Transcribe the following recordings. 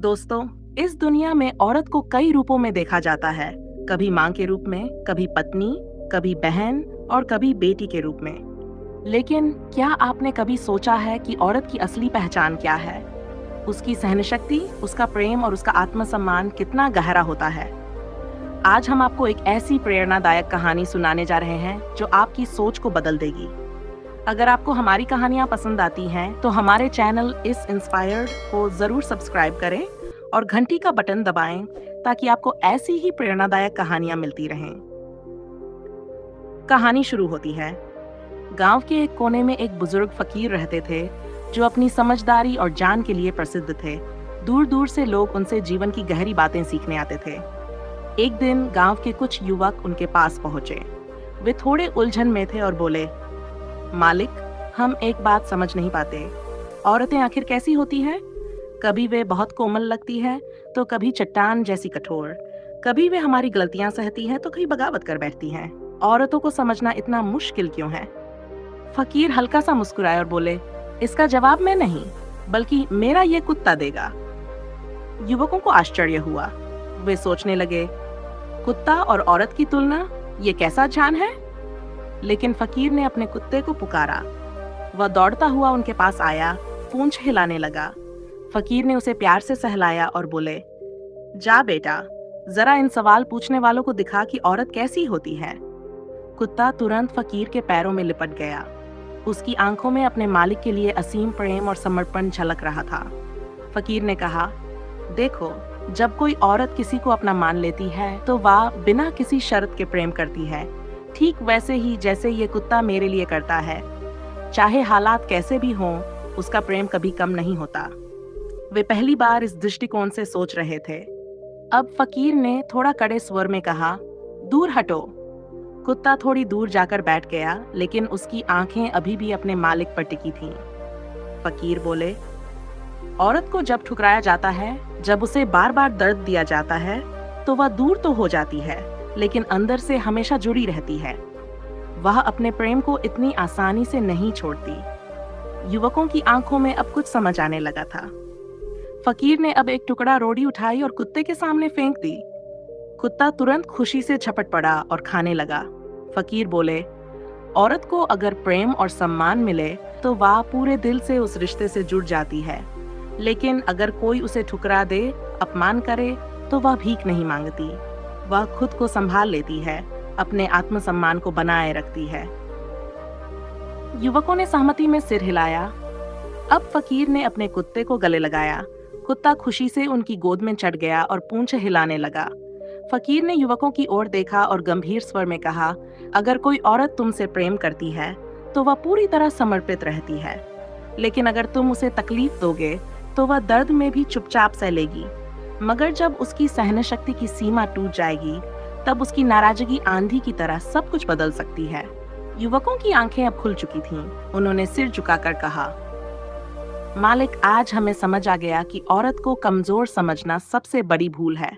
दोस्तों, इस दुनिया में औरत को कई रूपों में देखा जाता है। कभी माँ के रूप में, कभी पत्नी, कभी बहन और कभी बेटी के रूप में। लेकिन क्या आपने कभी सोचा है कि औरत की असली पहचान क्या है? उसकी सहनशक्ति, उसका प्रेम और उसका आत्मसम्मान कितना गहरा होता है। आज हम आपको एक ऐसी प्रेरणादायक कहानी सुनाने जा रहे हैं जो आपकी सोच को बदल देगी। अगर आपको हमारी कहानियाँ पसंद आती हैं, तो हमारे चैनल इस इंस्पायर्ड को जरूर सब्सक्राइब करें और घंटी का बटन दबाएं ताकि आपको ऐसी ही प्रेरणादायक कहानियाँ मिलती रहें। कहानी शुरू होती है। गांव के एक कोने में एक बुजुर्ग फकीर रहते थे जो अपनी समझदारी और जान के लिए प्रसिद्ध थे। दूर दूर से लोग उनसे जीवन की गहरी बातें सीखने आते थे। एक दिन गांव के कुछ युवक उनके पास पहुंचे। वे थोड़े उलझन में थे और बोले, मालिक, हम एक बात समझ नहीं पाते। औरतें आखिर कैसी होती हैं? कभी वे बहुत कोमल लगती है, तो कभी चट्टान जैसी कठोर। कभी वे हमारी गलतियां सहती है, तो कभी बगावत कर बैठती हैं। औरतों को समझना इतना मुश्किल क्यों है? फकीर हल्का सा मुस्कुराए और बोले, इसका जवाब मैं नहीं, बल्कि मेरा ये कुत्ता देगा। युवकों को आश्चर्य हुआ। वे सोचने लगे, कुत्ता और औरत की तुलना, ये कैसा जान है? लेकिन फकीर ने अपने कुत्ते को पुकारा। वह दौड़ता हुआ उनके पास आया, पूंछ हिलाने लगा। फकीर ने उसे प्यार से सहलाया और बोले, जा बेटा, जरा इन सवाल पूछने वालों को दिखा कि औरत कैसी होती है। कुत्ता तुरंत फकीर के पैरों में लिपट गया। उसकी आंखों में अपने मालिक के लिए असीम प्रेम और समर्पण झलक रहा था। फकीर ने कहा, देखो, जब कोई औरत किसी को अपना मान लेती है तो वह बिना किसी शर्त के प्रेम करती है, ठीक वैसे ही जैसे ये कुत्ता मेरे लिए करता है। चाहे हालात कैसे भी हों, उसका प्रेम कभी कम नहीं होता। वे पहली बार इस दृष्टिकोण से सोच रहे थे। अब फकीर ने थोड़ा कड़े स्वर में कहा, दूर हटो। कुत्ता थोड़ी दूर जाकर बैठ गया, लेकिन उसकी आंखें अभी भी अपने मालिक पर टिकी थीं। फकीर बोले, औरत को जब ठुकराया जाता है, जब उसे बार बार दर्द दिया जाता है, तो वह दूर तो हो जाती है, लेकिन अंदर से हमेशा जुड़ी रहती है। वह अपने प्रेम को इतनी आसानी से नहीं छोड़ती। युवकों की आंखों में अब कुछ समझ आने लगा था। फकीर ने अब एक टुकड़ा रोटी उठाई और कुत्ते के सामने फेंक दी। कुत्ता तुरंत खुशी से झपट पड़ा और खाने लगा। फकीर बोले, औरत को अगर प्रेम और सम्मान मिले तो वह पूरे दिल से उस रिश्ते से जुड़ जाती है, लेकिन अगर कोई उसे ठुकरा दे, अपमान करे, तो वह भीख नहीं मांगती। वह खुद को संभाल लेती है, अपने आत्मसम्मान को बनाए रखती है। युवकों ने सहमति में सिर हिलाया। अब फकीर ने अपने कुत्ते को गले लगाया। कुत्ता खुशी से उनकी गोद में चढ़ गया और पूंछ हिलाने लगा। फकीर ने युवकों की ओर देखा और गंभीर स्वर में कहा, अगर कोई औरत तुमसे प्रेम करती है तो वह पूरी तरह समर्पित रहती है, लेकिन अगर तुम उसे तकलीफ दोगे तो वह दर्द में भी चुपचाप सह लेगी। मगर जब उसकी सहनशक्ति की सीमा टूट जाएगी, तब उसकी नाराजगी आंधी की तरह सब कुछ बदल सकती है। युवकों की आंखें अब खुल चुकी थीं। उन्होंने सिर झुकाकर कहा, मालिक, आज हमें समझ आ गया कि औरत को कमजोर समझना सबसे बड़ी भूल है।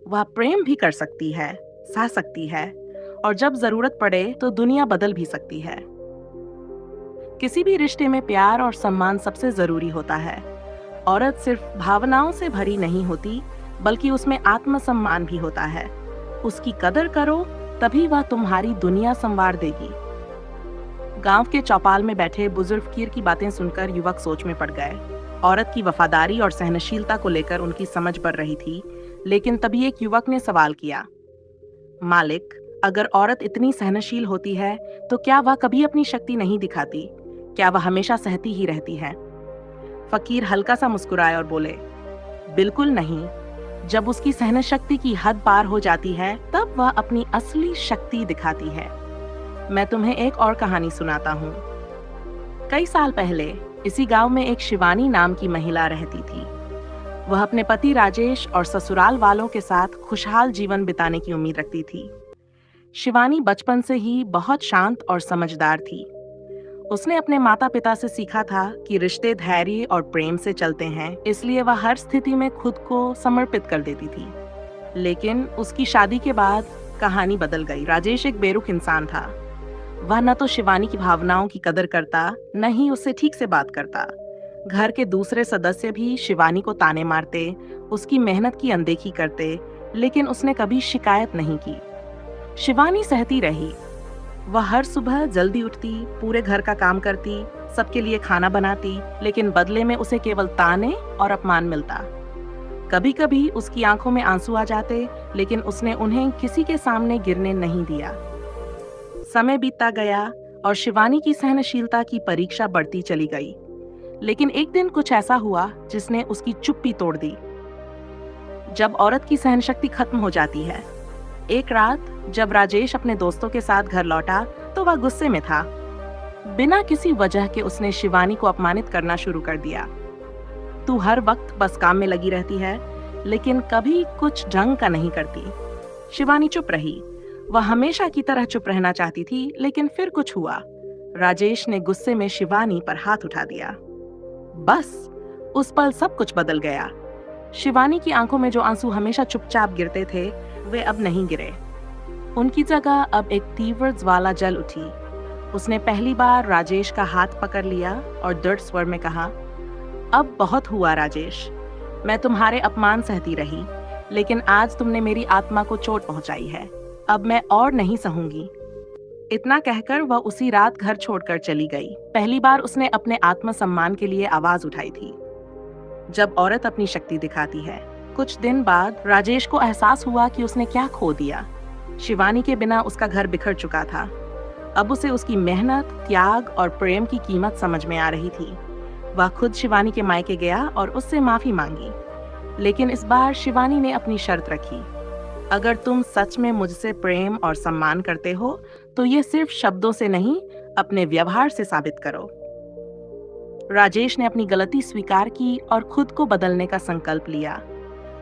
वह प्रेम भी कर सकती है, सह सकती है, और जब जरूरत पड़े तो दुनिया बदल भी सकती है। किसी भी रिश्ते में प्यार और सम्मान सबसे जरूरी होता है। औरत सिर्फ भावनाओं से भरी नहीं होती, बल्कि उसमें आत्मसम्मान भी होता है। उसकी कदर करो, तभी वह तुम्हारी दुनिया संवार देगी। गांव के चौपाल में बैठे बुजुर्ग फकीर की बातें सुनकर युवक सोच में पड़ गए। औरत की वफादारी और सहनशीलता को लेकर उनकी समझ बढ़ रही थी, लेकिन तभी एक युवक ने सवाल किया, मालिक, अगर औरत इतनी सहनशील होती है तो क्या वह कभी अपनी शक्ति नहीं दिखाती? क्या वह हमेशा सहती ही रहती है? फकीर हल्का सा मुस्कुराए और बोले, बिल्कुल नहीं। जब उसकी सहनशक्ति की हद पार हो जाती है, तब वह अपनी असली शक्ति दिखाती है। मैं तुम्हें एक और कहानी सुनाता हूँ। कई साल पहले इसी गांव में एक शिवानी नाम की महिला रहती थी। वह अपने पति राजेश और ससुराल वालों के साथ खुशहाल जीवन बिताने की उम्मीद रखती थी। शिवानी बचपन से ही बहुत शांत और समझदार थी। उसने अपने माता पिता से सीखा था कि रिश्ते धैर्य और प्रेम से चलते हैं, इसलिए वह हर स्थिति में खुद को समर्पित कर देती थी। लेकिन उसकी शादी के बाद कहानी बदल गई। राजेश एक बेरुख इंसान था। वह न तो शिवानी की भावनाओं की कदर करता, न ही उससे ठीक से बात करता। घर के दूसरे सदस्य भी शिवानी को ताने मारते, उसकी मेहनत की अनदेखी करते, लेकिन उसने कभी शिकायत नहीं की। शिवानी सहती रही। वह हर सुबह जल्दी उठती, पूरे घर का काम करती, सबके लिए खाना बनाती, लेकिन बदले में उसे केवल ताने और अपमान मिलता। कभी कभी उसकी आंखों में आंसू आ जाते, लेकिन उसने उन्हें किसी के सामने गिरने नहीं दिया। समय बीतता गया और शिवानी की सहनशीलता की परीक्षा बढ़ती चली गई। लेकिन एक दिन कुछ ऐसा हुआ जिसने उसकी चुप्पी तोड़ दी। जब औरत की सहनशक्ति खत्म हो जाती है। एक रात जब राजेश अपने दोस्तों के साथ घर लौटा तो वह गुस्से में था। बिना किसी वजह के उसने शिवानी को अपमानित करना शुरू कर दिया। तू हर वक्त बस काम में लगी रहती है, लेकिन कभी कुछ ढंग का नहीं करती। शिवानी चुप रही। वह हमेशा की तरह चुप रहना चाहती थी, लेकिन फिर कुछ हुआ। राजेश ने गुस्से में शिवानी पर हाथ उठा दिया। बस उस पल सब कुछ बदल गया। शिवानी की आंखों में जो आंसू हमेशा चुपचाप गिरते थे, वे अब नहीं गिरे। उनकी जगह अब एक तीव्र ज्वाला जल उठी। उसने पहली बार राजेश का हाथ पकड़ लिया और दृढ़ स्वर में कहा, अब बहुत हुआ राजेश। मैं तुम्हारे अपमान सहती रही, लेकिन आज तुमने मेरी आत्मा को चोट पहुंचाई है। अब मैं और नहीं सहूंगी। इतना कहकर वह उसी रात घर छोड़कर चली गई। पहली बार उसने अपने आत्मसम्मान के लिए आवाज उठाई थी। जब औरत अपनी शक्ति दिखाती है। कुछ दिन बाद राजेश को एहसास हुआ कि उसने क्या खो दिया। शिवानी के बिना उसका घर बिखर चुका था। अब उसे उसकी मेहनत, त्याग और प्रेम की कीमत समझ में आ रही थी। वह खुद शिवानी के मायके गया और उससे माफी मांगी। लेकिन इस बार शिवानी ने अपनी शर्त रखी, अगर तुम सच में मुझसे प्रेम और सम्मान करते हो तो ये सिर्फ शब्दों से नहीं, अपने व्यवहार से साबित करो। राजेश ने अपनी गलती स्वीकार की और खुद को बदलने का संकल्प लिया।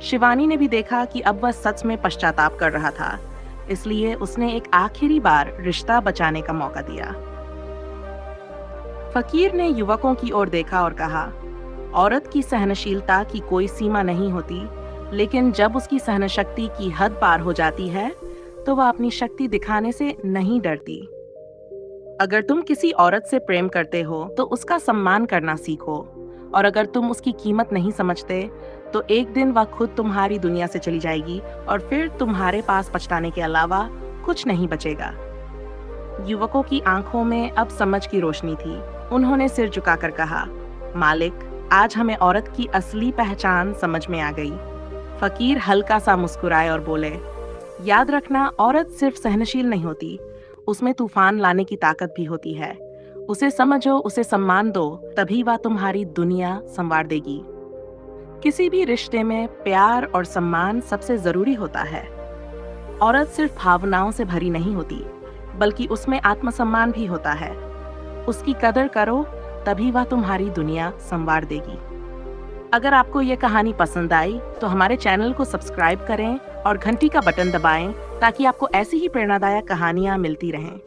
शिवानी ने भी देखा कि अब वह सच में पश्चाताप कर रहा था, इसलिए उसने एक आखिरी बार रिश्ता बचाने का मौका दिया। फकीर ने युवकों की ओर देखा और कहा, औरत की सहनशीलता की कोई सीमा नहीं होती, लेकिन जब उसकी सहनशक्ति की हद पार हो जाती है तो वह अपनी शक्ति दिखाने से नहीं डरती। अगर तुम किसी औरत से प्रेम करते हो तो उसका सम्मान करना सीखो, और अगर तुम उसकी कीमत नहीं समझते तो एक दिन वह खुद तुम्हारी दुनिया से चली जाएगी और फिर तुम्हारे पास पछताने के अलावा कुछ नहीं बचेगा। युवकों की आंखों में अब समझ की रोशनी थी। उन्होंने सिर झुकाकर कहा, मालिक, आज हमें औरत की असली पहचान समझ में आ गई। फकीर हल्का सा मुस्कुराए और बोले, याद रखना, औरत सिर्फ सहनशील नहीं होती, उसमें तूफान लाने की ताकत भी होती है। उसे समझो, उसे सम्मान दो, तभी वह तुम्हारी दुनिया संवार देगी। किसी भी रिश्ते में प्यार और सम्मान सबसे जरूरी होता है। औरत सिर्फ भावनाओं से भरी नहीं होती, बल्कि उसमें आत्मसम्मान भी होता है। उसकी कदर करो, तभी वह तुम्हारी दुनिया संवार देगी। अगर आपको ये कहानी पसंद आई तो हमारे चैनल को सब्सक्राइब करें और घंटी का बटन दबाएं ताकि आपको ऐसी ही प्रेरणादायक कहानियां मिलती रहें।